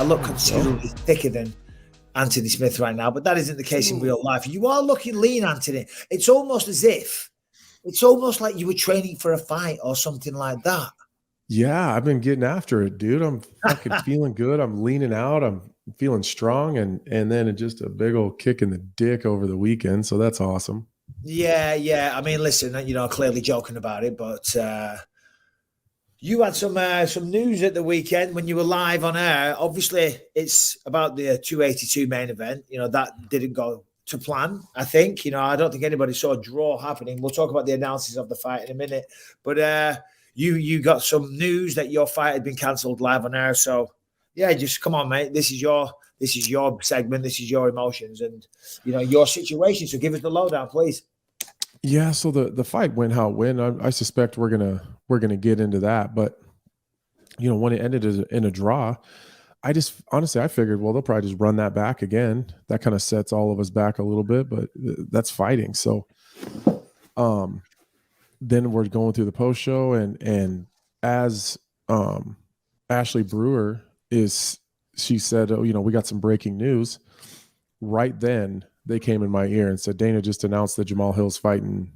I look considerably thicker than Anthony Smith right now, but that isn't the case in real life. You are looking lean, Anthony. It's almost like you were training for a fight or something like that. Yeah, I've been getting after it, dude. I'm fucking feeling good. I'm leaning out. I'm feeling strong, and then it just a big old kick in the dick over the weekend. So that's awesome. Yeah. I mean, listen, clearly joking about it, but you had some news at the weekend when you were live on air. Obviously, it's about the 282 main event. That didn't go to plan, I think. I don't think anybody saw a draw happening. We'll talk about the analysis of the fight in a minute. But you got some news that your fight had been cancelled live on air. So, yeah, just come on, mate. This is your segment. This is your emotions and, your situation. So give us the lowdown, please. Yeah, so the fight went how it went. I suspect we're gonna get into that, but when it ended in a draw, I figured, well, they'll probably just run that back again. That kind of sets all of us back a little bit, but that's fighting. So, then we're going through the post show, and as Ashley Brewer she said, oh, we got some breaking news. Right then, they came in my ear and said, Dana just announced that Jamahal Hill's fighting,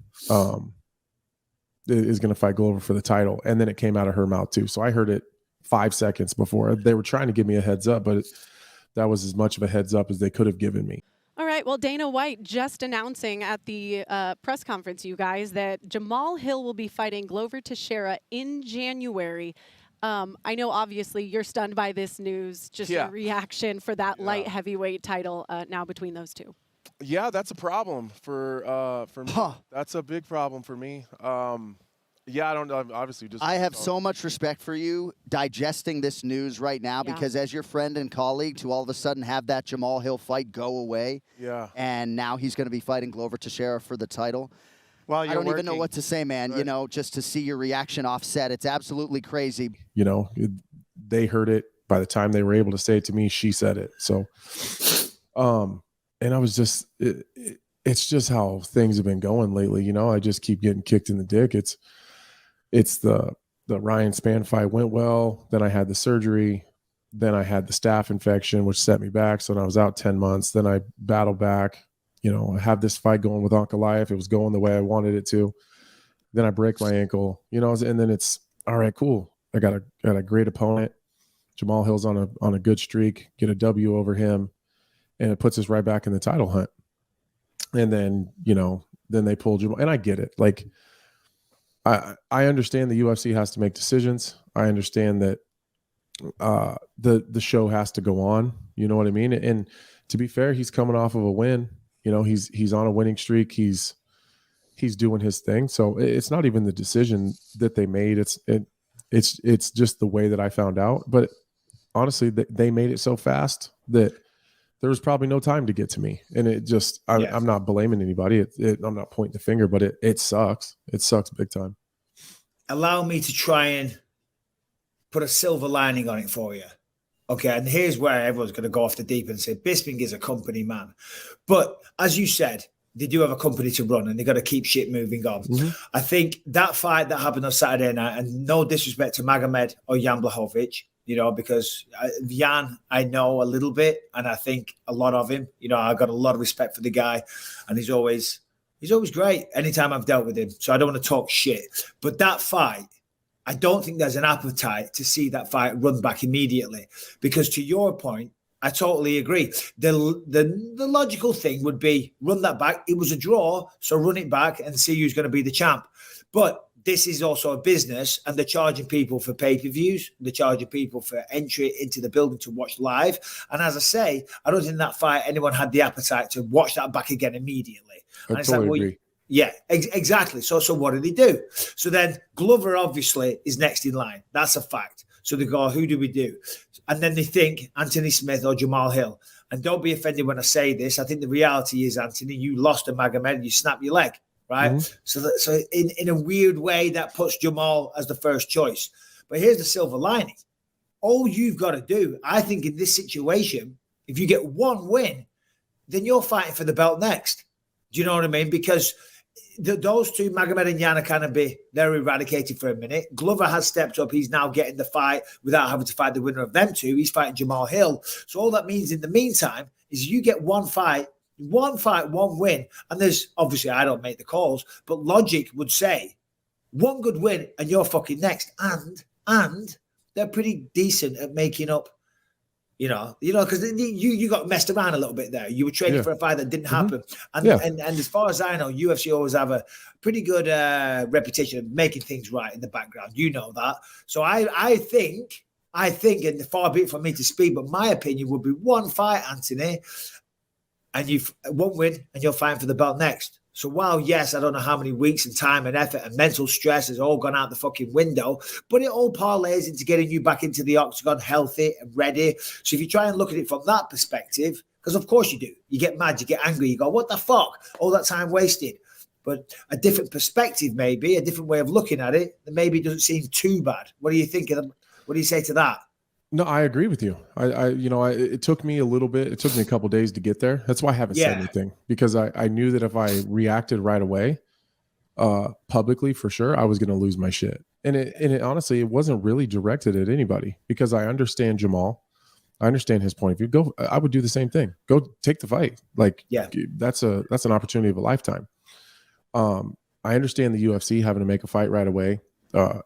is going to fight Glover for the title. And then it came out of her mouth too. So I heard it 5 seconds before. They were trying to give me a heads up, but that was as much of a heads up as they could have given me. All right. Well, Dana White just announcing at the press conference, you guys, that Jamahal Hill will be fighting Glover Teixeira in January. I know, obviously, you're stunned by this news. Just a reaction for that light heavyweight title now between those two. Yeah, that's a problem for me. That's a big problem for me. Yeah, I don't know. Obviously, I have so much respect for you digesting this news right now because as your friend and colleague, to all of a sudden have that Jamahal Hill fight go away. Yeah. And now he's going to be fighting Glover Teixeira for the title. Well, I don't even know what to say, man. Right. Just to see your reaction offset, it's absolutely crazy. They heard it by the time they were able to say it to me. She said it. So, and I was just, it's just how things have been going lately. I just keep getting kicked in the dick. It's the Ryan Spann fight went well. Then I had the surgery. Then I had the staph infection, which set me back. So I was out 10 months. Then I battled back. I have this fight going with Ankalaev. It was going the way I wanted it to. Then I break my ankle, and then it's all right, cool. I got a great opponent. Jamahal Hill's on a good streak, get a W over him, and it puts us right back in the title hunt. And then, then they pull Jamahal, and I get it. Like, I understand the UFC has to make decisions. I understand that the show has to go on. You know what I mean? And to be fair, he's coming off of a win. He's on a winning streak. He's doing his thing. So it's not even the decision that they made. It's just the way that I found out. But honestly, they made it so fast that there was probably no time to get to me. And it just, I'm not blaming anybody. I'm not pointing the finger, but it sucks. It sucks big time. Allow me to try and put a silver lining on it for you. Okay, and here's where everyone's going to go off the deep and say Bisping is a company man. But as you said, they do have a company to run and they got to keep shit moving on. Mm-hmm. I think that fight that happened on Saturday night, and no disrespect to Magomed or Jan Blachowicz, because Jan, I know a little bit, and I think a lot of him. I got a lot of respect for the guy, and he's always great anytime I've dealt with him. So I don't want to talk shit. But that fight, I don't think there's an appetite to see that fight run back immediately, because to your point, I totally agree. The logical thing would be run that back. It was a draw, so run it back and see who's going to be the champ. But this is also a business, and they're charging people for pay-per-views. They're charging people for entry into the building to watch live. And as I say, I don't think in that fight anyone had the appetite to watch that back again immediately. I totally agree. Yeah, exactly. So what did he do? So then Glover obviously is next in line. That's a fact. So they go, who do we do? And then they think Anthony Smith or Jamahal Hill. And don't be offended when I say this. I think the reality is, Anthony, you lost to Magomed, you snapped your leg, right? Mm-hmm. So in a weird way, that puts Jamahal as the first choice. But here's the silver lining. All you've got to do, I think, in this situation, if you get one win, then you're fighting for the belt next. Do you know what I mean? Because those two, Magomed and Yan, are kind of they're eradicated for a minute. Glover has stepped up. He's now getting the fight without having to fight the winner of them two. He's fighting Jamahal Hill. So all that means in the meantime is you get one fight, one win. And there's obviously, I don't make the calls, but logic would say one good win and you're fucking next. And they're pretty decent at making up. Because you got messed around a little bit there. You were training for a fight that didn't happen. And as far as I know, UFC always have a pretty good reputation of making things right in the background. You know that. So I think, and far be it from me to speak, but my opinion would be one fight, Anthony, and you won't win, and you're fighting for the belt next. So while, yes, I don't know how many weeks and time and effort and mental stress has all gone out the fucking window, but it all parlays into getting you back into the octagon healthy and ready. So if you try and look at it from that perspective, because of course you do, you get mad, you get angry, you go, what the fuck? All that time wasted. But a different perspective, maybe, a different way of looking at it, that maybe doesn't seem too bad. What do you think of them? What do you say to that? No, I agree with you. It took me a little bit. It took me a couple of days to get there. That's why I haven't said anything, because I knew that if I reacted right away, publicly for sure, I was going to lose my shit. And it honestly, it wasn't really directed at anybody, because I understand Jamahal. I understand his point of view. I would do the same thing. Go take the fight. That's an opportunity of a lifetime. I understand the UFC having to make a fight right away.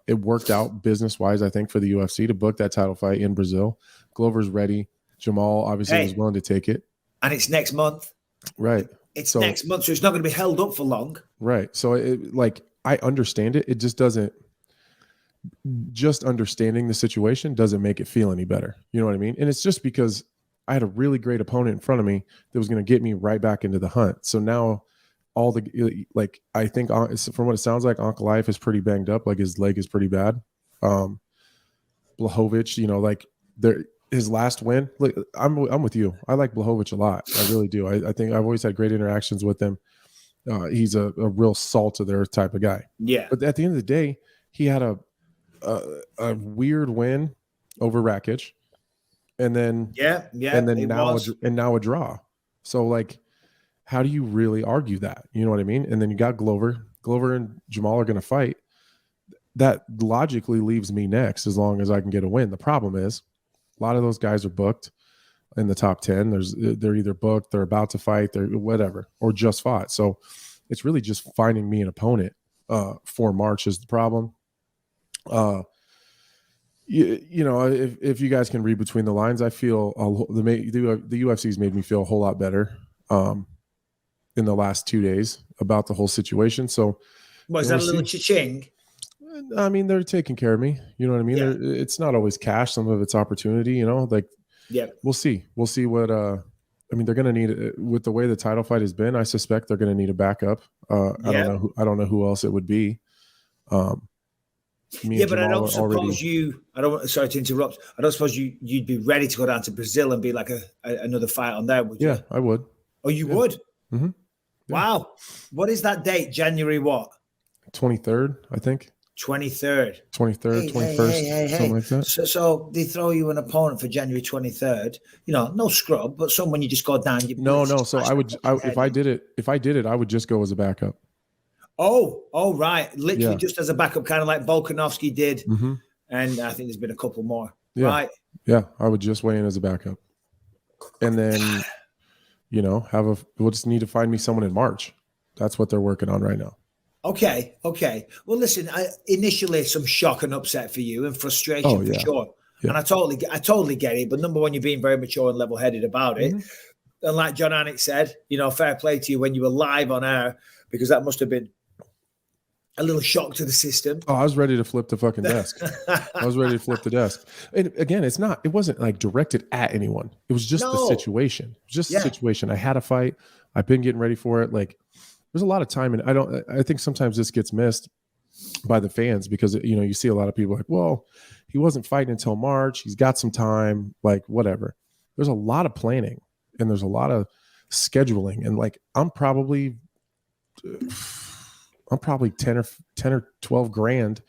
It worked out business-wise, I think, for the UFC to book that title fight in Brazil. Glover's ready. Jamahal obviously was willing to take it. And it's next month. Right. It's next month, so it's not going to be held up for long. Right. So, I understand it. It just doesn't – just understanding the situation doesn't make it feel any better. You know what I mean? And it's just because I had a really great opponent in front of me that was going to get me right back into the hunt. So now – I think from what it sounds like, Ankalaev is pretty banged up. Like, his leg is pretty bad. Blachowicz, his last win. Like, I'm with you. I like Blachowicz a lot. I really do. I think I've always had great interactions with him. He's a real salt of the earth type of guy. Yeah. But at the end of the day, he had a weird win over Rakic, and then now a draw. So how do you really argue that? You know what I mean? And then you got Glover and Jamahal are going to fight. That logically leaves me next, as long as I can get a win. The problem is a lot of those guys are booked in the top 10. They're either booked, they're about to fight, they're whatever, or just fought. So it's really just finding me an opponent for March is the problem. If you guys can read between the lines, I feel the UFC's made me feel a whole lot better in the last 2 days about the whole situation. So was that a little cha-ching? I mean, they're taking care of me. You know what I mean? Yeah. It's not always cash. Some of it's opportunity, we'll see. We'll see what, they're going to need, with the way the title fight has been, I suspect they're going to need a backup. I don't know who else it would be. But I don't suppose sorry to interrupt. I don't suppose you'd be ready to go down to Brazil and be like another fight on there, would you? Yeah, I would. Oh, you would? Mm-hmm. Wow. What is that date? January what? 23rd, I think. 23rd. 23rd, 21st, something like that. So they throw you an opponent for January 23rd. No scrub, but someone you just go down. No. So if I did it, I would just go as a backup. Oh, right. Literally just as a backup, kind of like Volkanovski did. Mm-hmm. And I think there's been a couple more. Yeah. Right. Yeah, I would just weigh in as a backup. And then... we'll just need to find me someone in March. That's what they're working on right now. Okay. Well, listen, initially some shock and upset for you and frustration for sure. Yeah. And I totally get it. But number one, you're being very mature and level-headed about it. Mm-hmm. And like John Anik said, fair play to you when you were live on air, because that must have been a little shock to the system. Oh, I was ready to flip the fucking desk. I was ready to flip the desk. And again, it wasn't directed at anyone. It was just the situation. It was just the situation. I had a fight. I've been getting ready for it. There's a lot of time. And I think sometimes this gets missed by the fans, because, you see a lot of people well, he wasn't fighting until March. He's got some time, whatever. There's a lot of planning and there's a lot of scheduling. And I'm probably 10 or 12 grand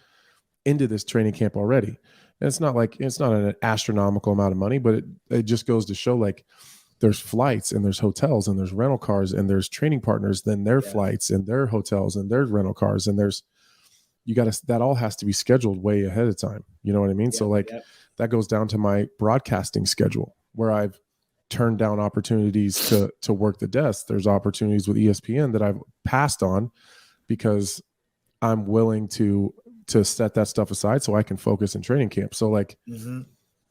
into this training camp already. And it's not an astronomical amount of money, but it just goes to show there's flights and there's hotels and there's rental cars and there's training partners, then their flights and their hotels and their rental cars. And that all has to be scheduled way ahead of time. You know what I mean? So that goes down to my broadcasting schedule, where I've turned down opportunities to work the desk. There's opportunities with ESPN that I've passed on because I'm willing to set that stuff aside so I can focus in training camp. So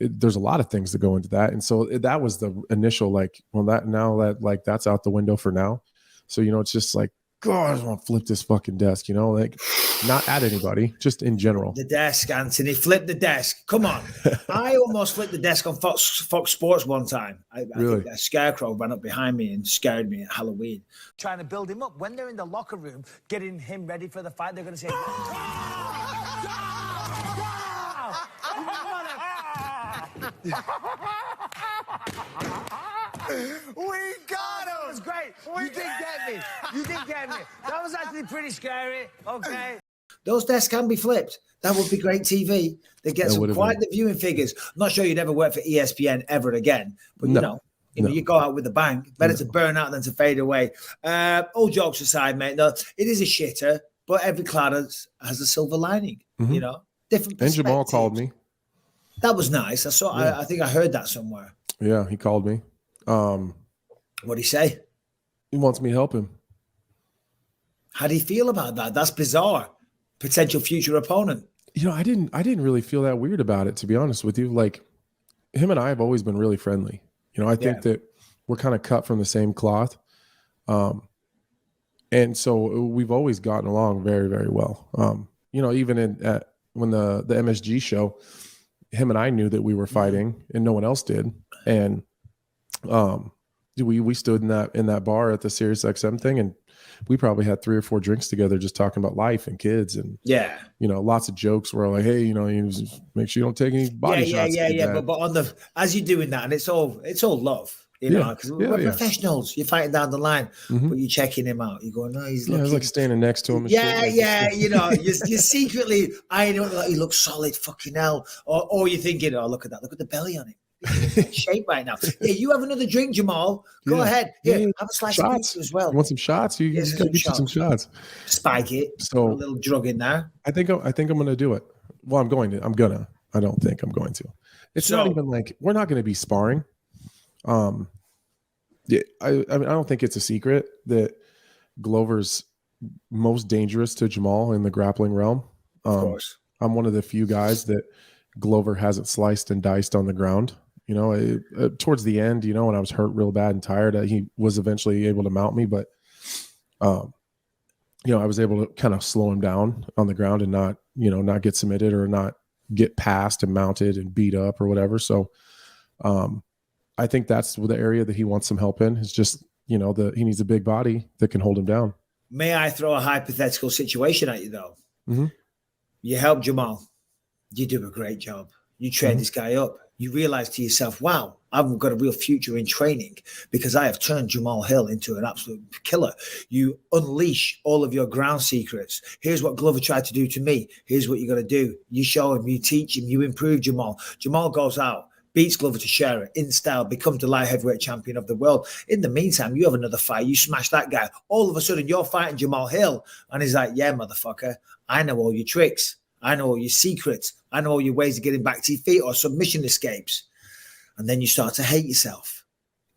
there's a lot of things that go into that. And so that was the initial, that's out the window for now. So, it's just like, God, I just want to flip this fucking desk, not at anybody, just in general. The desk, Anthony, flip the desk. Come on. I almost flipped the desk on Fox Sports one time. I think a scarecrow ran up behind me and scared me at Halloween. Trying to build him up. When they're in the locker room, getting him ready for the fight, they're going to say, we got him. That was great. You did get me. That was actually pretty scary. Okay. Those desks can be flipped. That would be great TV. They get quite the viewing figures. I'm not sure you'd ever work for ESPN ever again, but you go out with a bang. Better to burn out than to fade away. All jokes aside, mate. No, it is a shitter, but every cloud has a silver lining. Different. And Jamal called me. That was nice. I think I heard that somewhere. Yeah, he called me. What'd he say? He wants me to help him. How do you feel about that? That's bizarre. Potential future opponent. I didn't really feel that weird about it, to be honest with you. Like, him and I have always been really friendly. I think that we're kind of cut from the same cloth. And so we've always gotten along very, very well. Even when the MSG show, him and I knew that we were fighting and no one else did. And we stood in that bar at the SiriusXM thing, and we probably had 3 or 4 drinks together, just talking about life and kids, and lots of jokes where like, hey, make sure you don't take any body shots. But as you're doing that, and it's all love, because we're professionals. You're fighting down the line, but you're checking him out. You're going, no, he's looking. I was like standing next to him. And you're secretly eyeing him like he looks solid, fucking hell. Or you're thinking, oh, look at that, look at the belly on him. In shape right now. Yeah, you have another drink, Jamal. Go ahead. Here, have a slice of pizza as well. You want some shots? You just gotta get you some shots. Spike it. So put a little drug in there. I think I'm gonna do it. Well, I don't think I'm going to. It's not even like we're not gonna be sparring. I don't think it's a secret that Glover's most dangerous to Jamal in the grappling realm. Of course. I'm one of the few guys that Glover hasn't sliced and diced on the ground. Towards the end, when I was hurt real bad and tired, he was eventually able to mount me, but I was able to kind of slow him down on the ground and not get submitted or not get passed and mounted and beat up or whatever. So I think that's the area that he wants some help in. Is just, he needs a big body that can hold him down. May I throw a hypothetical situation at you though? Mm-hmm. You help Jamal. You do a great job. You train this guy up. You realize to yourself, wow, I've got a real future in training because I have turned Jamahal Hill into an absolute killer. You unleash all of your ground secrets. Here's what Glover tried to do to me. Here's what you're going to do. You show him, you teach him, you improve Jamal. Jamal goes out, beats Glover Teixeira in style, becomes the light heavyweight champion of the world. In the meantime, you have another fight. You smash that guy. All of a sudden, you're fighting Jamahal Hill. And he's like, yeah, motherfucker, I know all your tricks. I know all your secrets. I know all your ways of getting back to your feet or submission escapes. And then you start to hate yourself.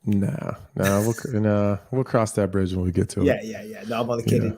Nah, we'll cross that bridge when we get to it. Yeah. No, I'm only kidding. Yeah.